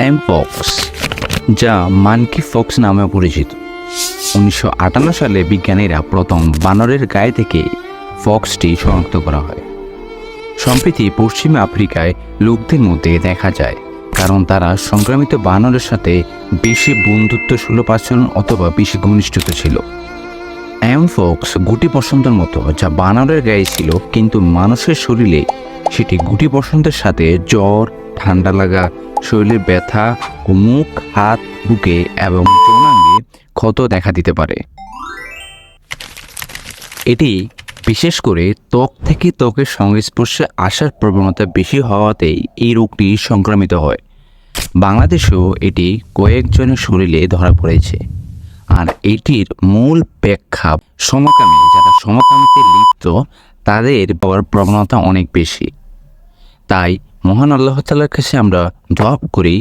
Mpox, যা monkey Fox নামে পরিচিত। 1958 সালে বিজ্ঞানীরা প্রথম বানরের গায়ে থেকে ফক্সটি শনাক্ত করা হয়। সম্প্রতি পশ্চিম আফ্রিকায় লোকদের মধ্যে দেখা যায়, কারণ তারা সংক্রামিত বানরের সাথে বেশি বন্ধুত্বসুলভ আচরণ অথবা বেশি ঘনিষ্ঠতা ছিল। এমপক্স গুটি বসন্তের মতো, যা বানরের গায়ে ছিল, কিন্তু মানুষের শরীরে সেটি গুটি বসন্তের সাথে জ্বর, ঠান্ডা লাগা, শরীরের ব্যথা ও মুখ, হাত, বুকে এবং যৌনাঙ্গে ক্ষত দেখা দিতে পারে। এটি বিশেষ করে ত্বক থেকে ত্বকের সংস্পর্শে আসার প্রবণতা বেশি হওয়াতেই এই রোগটি সংক্রামিত হয়। বাংলাদেশেও এটি কয়েকজনের শরীরে ধরা পড়েছে। আর এটির মূল ব্যাখ্যা সমকামী, যারা সমকামীতে লিপ্ত তাদের পাওয়ার প্রবণতা অনেক বেশি। তাই মহান আল্লাহ তাআলার কাছে আমরা দোয়া করি